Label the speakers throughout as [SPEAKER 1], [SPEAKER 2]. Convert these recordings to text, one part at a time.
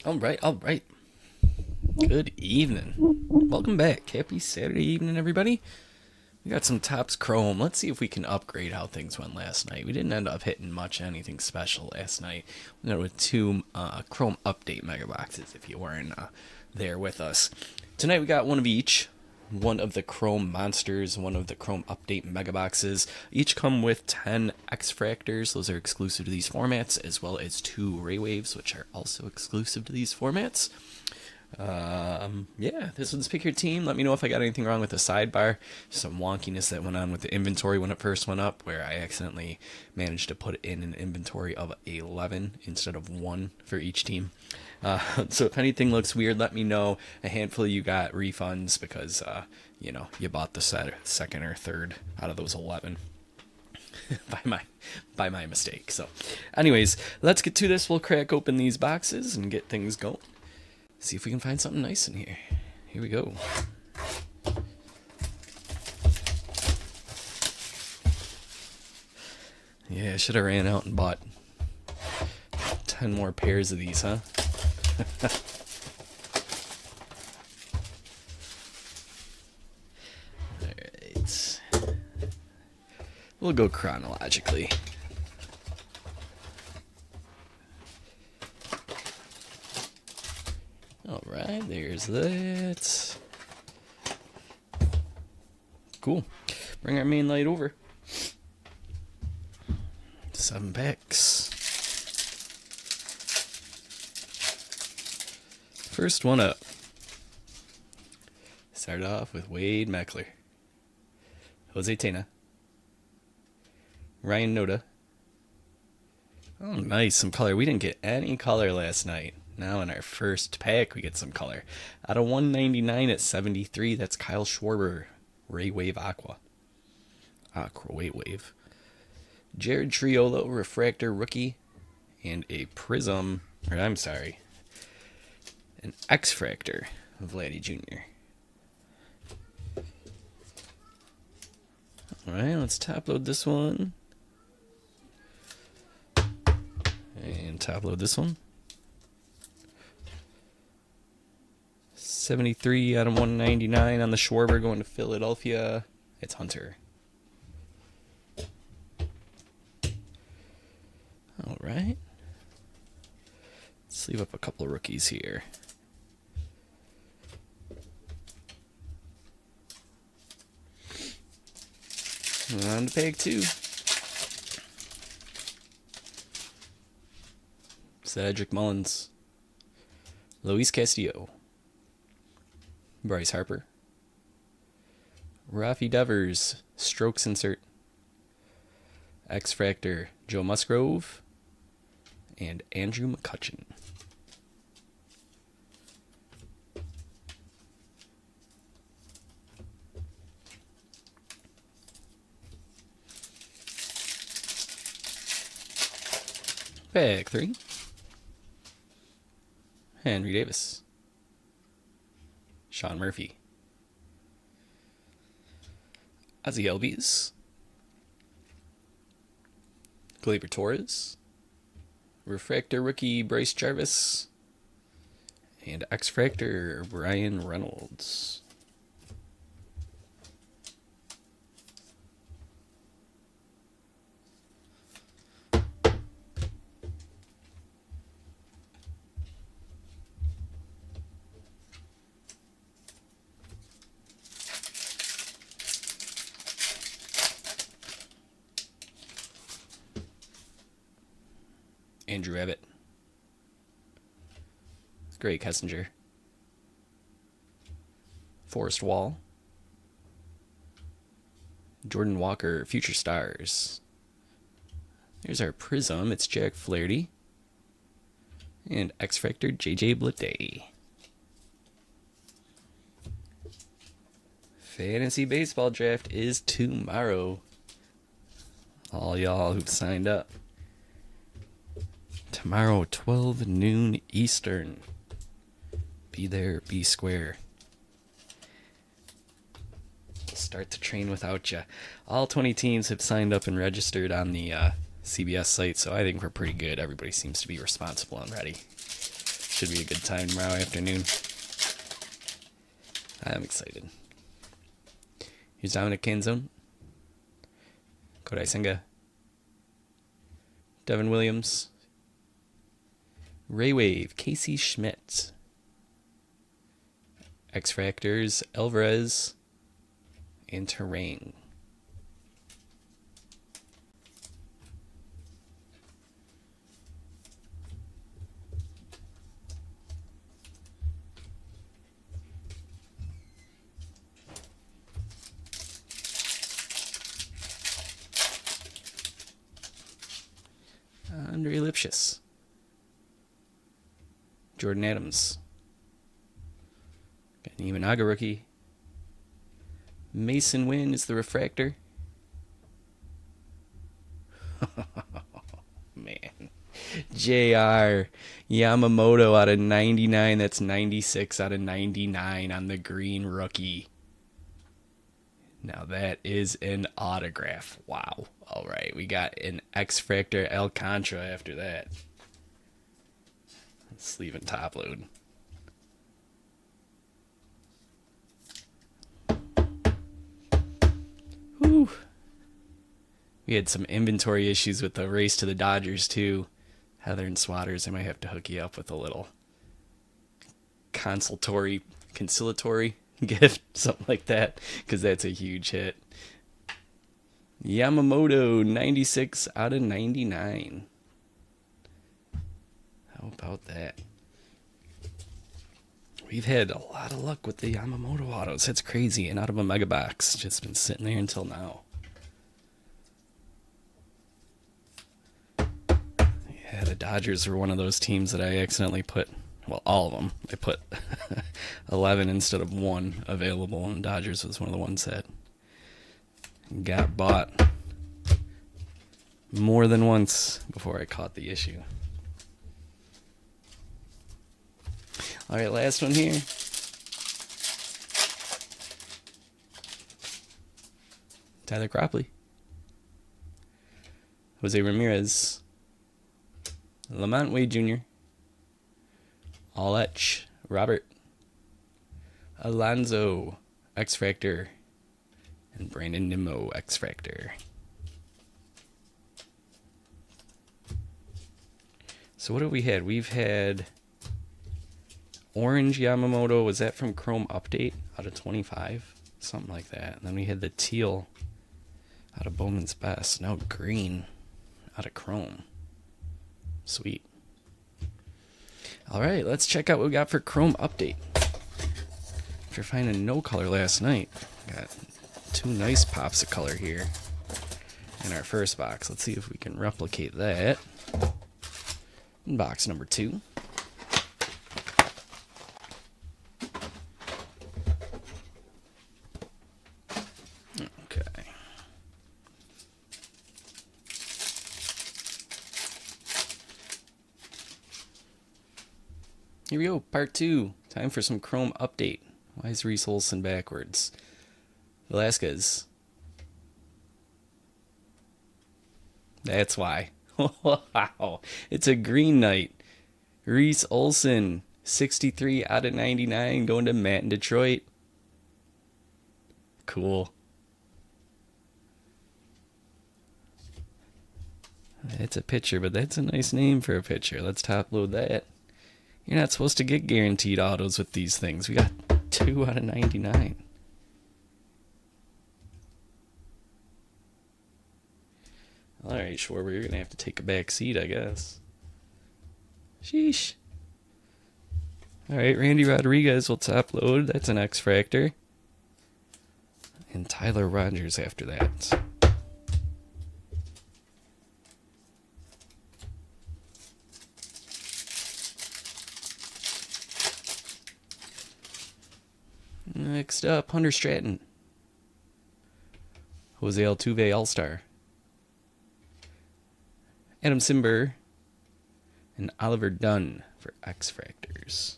[SPEAKER 1] All right, all right. Good evening. Welcome back. Happy Saturday evening, everybody. We got some Tops Chrome. Let's see if we can upgrade how things went last night. We didn't end up hitting much anything special last night. We went with two Chrome update mega boxes if you weren't there with us. Tonight we got one of each. One of the Chrome monsters, one of the Chrome update mega boxes. Each come with 10 X Fractors. Those are exclusive to these formats, as well as 2 Ray Waves, which are also exclusive to these formats. Yeah, this one's pick your team. Let me know if I got anything wrong with the sidebar. Some wonkiness that went on with the inventory when it first went up, where I accidentally managed to put in an inventory of 11 instead of 1 for each team. So if anything looks weird, let me know. A handful of you got refunds because, you bought the second or third out of those 11 by my mistake. So, anyways, let's get to this. We'll crack open these boxes and get things going. See if we can find something nice in here. Here we go. Yeah, I should have ran out and bought 10 more pairs of these, huh? Alright. We'll go chronologically. Alright, there's that. Cool. Bring our main light over. 7 packs. First one up. Start off with Wade Meckler, Jose Tena, Ryan Noda. Oh, nice. Some color. We didn't get any color last night. Now in our first pack, we get some color. Out of 199 at 73, that's Kyle Schwarber, Ray Wave Aqua. Aqua Wave. Jared Triolo, Refractor Rookie, and a Prism, an X-Fractor of Vladdy Jr. Alright, let's top load this one. And top load this one. 73 out of 199 on the Schwarber going to Philadelphia. It's Hunter. Alright. Let's leave up a couple of rookies here. On to pack 2. Cedric Mullins, Luis Castillo, Bryce Harper, Rafi Devers, Strokes Insert, X-Fractor Joe Musgrove, and Andrew McCutcheon. Pack 3. Henry Davis, Sean Murphy, Ozzie Albies, Gleyber Torres, Refractor Rookie Bryce Jarvis, and X-Fractor Brian Reynolds. Andrew Abbott, Greg Kessinger, Forrest Wall, Jordan Walker, Future Stars. There's our Prism, it's Jack Flaherty, and X-Fractor JJ Bleday. Fantasy Baseball Draft is tomorrow. All y'all who've signed up. Tomorrow, 12 noon Eastern. Be there, be square. Start the train without you. All 20 teams have signed up and registered on the CBS site, so I think we're pretty good. Everybody seems to be responsible and ready. Should be a good time tomorrow afternoon. I'm excited. Here's Dominic Canzone, Kodai Senga, Devin Williams, Ray Wave, Casey Schmidt, X Factors, Alvarez, and Terrain. Andre Lipschitz, Jordan Adams, got an Imanaga rookie. Mason Wynn is the refractor. Man. JR Yamamoto out of 99. That's 96 out of 99 on the green rookie. Now that is an autograph. Wow. All right, we got an X-Factor Alcantara after that. Sleeve and top load. Whew. We had some inventory issues with the race to the Dodgers too. Heather and Swatters, I might have to hook you up with a little conciliatory gift, something like that, because that's a huge hit. Yamamoto, 96 out of 99. How about that? We've had a lot of luck with the Yamamoto autos. That's crazy. And out of a mega box. Just been sitting there until now. Yeah, the Dodgers were one of those teams that I accidentally put, well, all of them. I put 11 instead of 1 available, and Dodgers was one of the ones that got bought more than once before I caught the issue. All right, last one here. Tyler Cropley, Jose Ramirez, Lamont Wade Jr., Alech, Robert, Alonzo, X Factor, and Brandon Nimmo, X Factor. So what have we had? We've had orange Yamamoto. Was that from Chrome Update out of 25? Something like that. And then we had the teal out of Bowman's Best. Now green out of Chrome. Sweet. All right, let's check out what we got for Chrome Update. After finding no color last night, got 2 nice pops of color here in our first box. Let's see if we can replicate that. In box number 2. Okay. Here we go, part 2. Time for some Chrome Update. Why is Reese Olson backwards? Velasquez. That's why. Wow. It's a green night. Reese Olson, 63 out of 99, going to Matt in Detroit. Cool. It's a pitcher, but that's a nice name for a pitcher. Let's top load that. You're not supposed to get guaranteed autos with these things. We got 2 out of 99. All right, Schwarber, you're going to have to take a back seat, I guess. Sheesh. All right, Randy Rodriguez will top load. That's an X Factor. And Tyler Rogers after that. Next up, Hunter Stratton. Jose Altuve All-Star. Adam Simber. And Oliver Dunn for X Factors.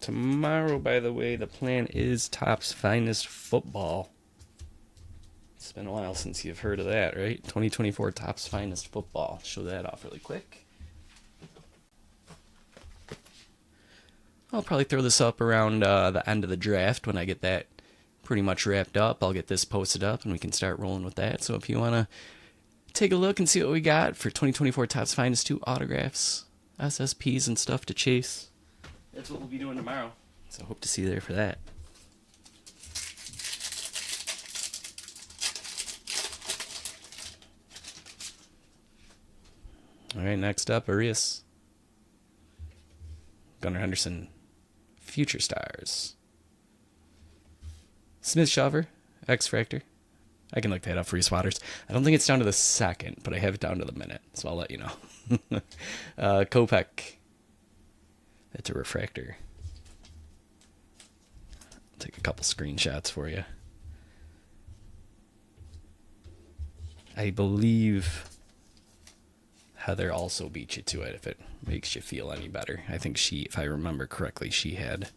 [SPEAKER 1] Tomorrow, by the way, the plan is Top's Finest Football. It's been a while since you've heard of that, right? 2024 Top's Finest Football. Show that off really quick. I'll probably throw this up around the end of the draft when I get that pretty much wrapped up. I'll get this posted up and we can start rolling with that. So if you want to take a look and see what we got for 2024 Topps Finest 2 autographs, SSPs, and stuff to chase, that's what we'll be doing tomorrow. So hope to see you there for that. All right, next up, Arias. Gunnar Henderson, Future Stars. Smith Shawver, X-Fractor. I can look that up for you, spotters. I don't think it's down to the second, but I have it down to the minute, so I'll let you know. Kopech. That's a refractor. I'll take a couple screenshots for you. I believe Heather also beat you to it, if it makes you feel any better. I think she, if I remember correctly, she had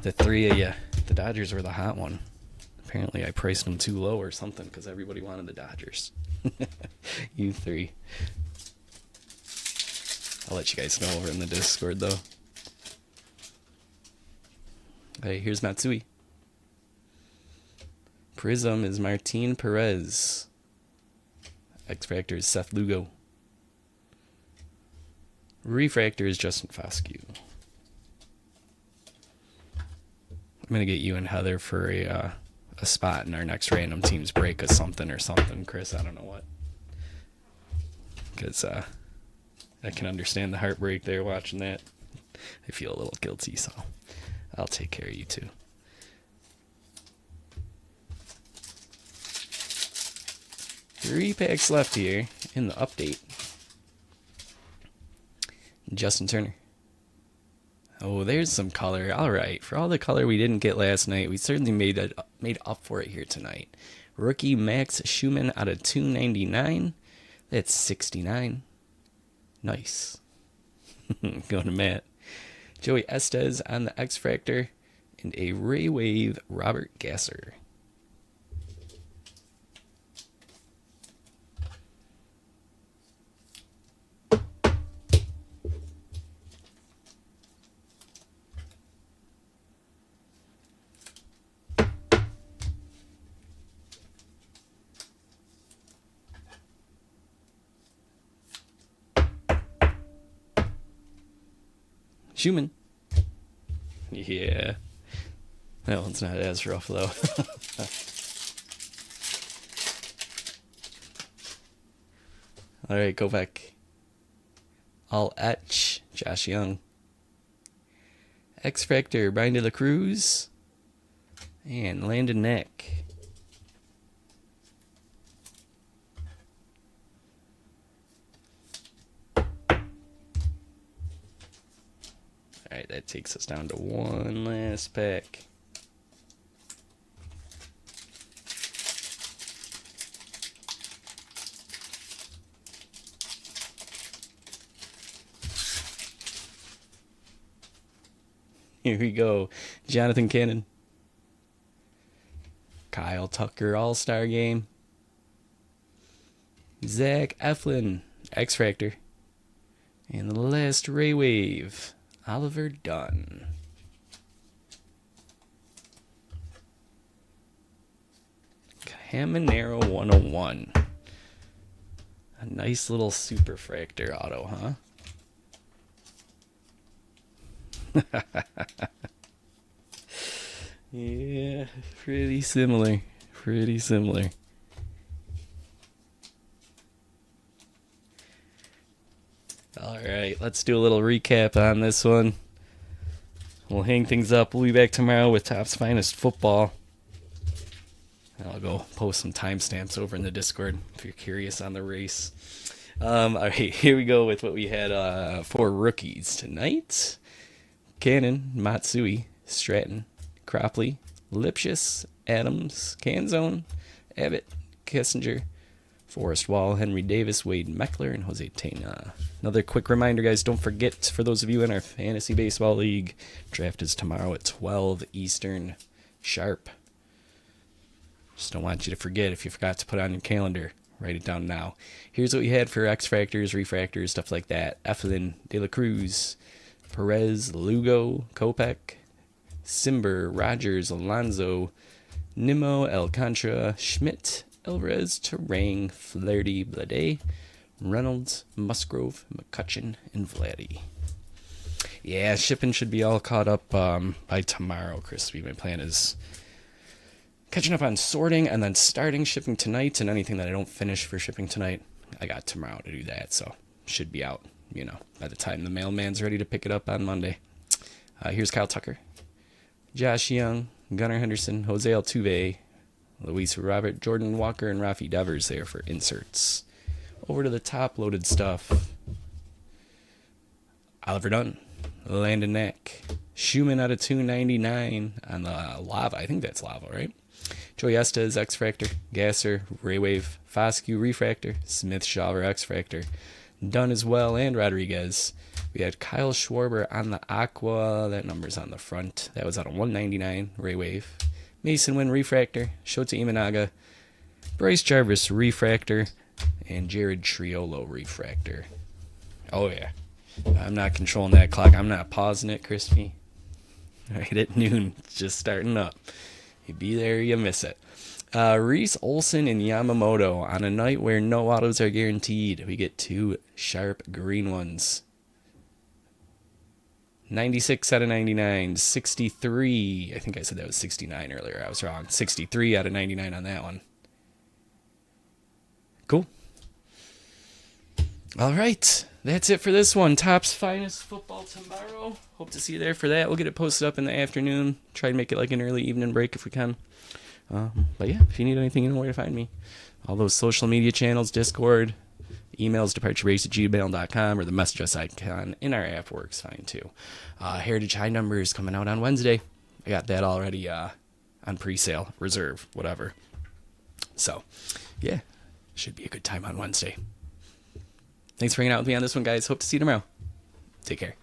[SPEAKER 1] the three of you. The Dodgers were the hot one. Apparently I priced them too low or something because everybody wanted the Dodgers. You three. I'll let you guys know over in the Discord, though. Hey, here's Matsui. Prism is Martin Perez. X-Factor is Seth Lugo. Refractor is Justin Foscue. I'm going to get you and Heather for a spot in our next random teams break of something or something, Chris. I don't know what. Because I can understand the heartbreak there watching that. I feel a little guilty, so I'll take care of you too. Three packs left here in the update. Justin Turner. Oh, there's some color. All right. For all the color we didn't get last night, we certainly made up for it here tonight. Rookie Max Schumann out of 299. That's 69. Nice. Going to Matt. Joey Estes on the X-Fractor. And a Ray Wave Robert Gasser. Schumann. Yeah. That one's not as rough, though. All right, go back. All etch. Josh Young. X-Fractor, Brian De La Cruz. And Landon Knack. Alright, that takes us down to one last pack. Here we go. Jonathan Cannon. Kyle Tucker All-Star Game. Zach Eflin, X-Fractor. And the last Ray Wave, Oliver Dunn. Caminero 101. A nice little superfractor auto, huh? Yeah, pretty similar. Pretty similar. Alright, let's do a little recap on this one. We'll hang things up. We'll be back tomorrow with Topps Finest Football. I'll go post some timestamps over in the Discord if you're curious on the race. Alright, here we go with what we had for rookies tonight. Cannon, Matsui, Stratton, Cropley, Lipschitz, Adams, Canzone, Abbott, Kissinger, Forrest Wall, Henry Davis, Wade Meckler, and Jose Tena. Another quick reminder, guys, don't forget, for those of you in our Fantasy Baseball League, draft is tomorrow at 12 Eastern sharp. Just don't want you to forget. If you forgot to put it on your calendar, write it down now. Here's what we had for X-Factors, Refractors, stuff like that. Eflin, De La Cruz, Perez, Lugo, Kopech, Simber, Rogers, Alonso, Nimmo, Alcantara, Schmidt, Alvarez, Terang, Flaherty, Blade, Reynolds, Musgrove, McCutcheon, and Vladdy. Yeah, shipping should be all caught up by tomorrow, Crispy. My plan is catching up on sorting and then starting shipping tonight, and anything that I don't finish for shipping tonight, I got tomorrow to do that, so should be out, by the time the mailman's ready to pick it up on Monday. Here's Kyle Tucker, Josh Young, Gunnar Henderson, Jose Altuve, Luis Robert, Jordan Walker, and Rafi Devers there for inserts. Over to the top-loaded stuff. Oliver Dunn, Landon Knack, Schumann out of 299 on the Lava. I think that's Lava, right? Joey Estes, X-Fractor, Gasser, Raywave, Foscue, Refractor, Smith, Shawver, X-Fractor, Dunn as well, and Rodriguez. We had Kyle Schwarber on the Aqua. That number's on the front. That was out of 199, Raywave. Mason Wynn, Refractor, Shota Imanaga, Bryce Jarvis, Refractor, and Jared Triolo, Refractor. Oh, yeah. I'm not controlling that clock. I'm not pausing it, Crispy. Right at noon. It's just starting up. You be there, you miss it. Reese Olson and Yamamoto on a night where no autos are guaranteed. We get 2 sharp green ones. 96 out of 99, 63. I think I said that was 69 earlier. I was wrong. 63 out of 99 on that one. Cool. All right. That's it for this one. Topps Finest Football tomorrow. Hope to see you there for that. We'll get it posted up in the afternoon. Try to make it like an early evening break if we can. But yeah, if you need anything, you know where to find me. All those social media channels, Discord, emails, departurebase@gmail.com, or the message us icon in our app works fine too. Heritage High Number is coming out on Wednesday. I got that already on pre-sale, reserve, whatever. So, yeah, should be a good time on Wednesday. Thanks for hanging out with me on this one, guys. Hope to see you tomorrow. Take care.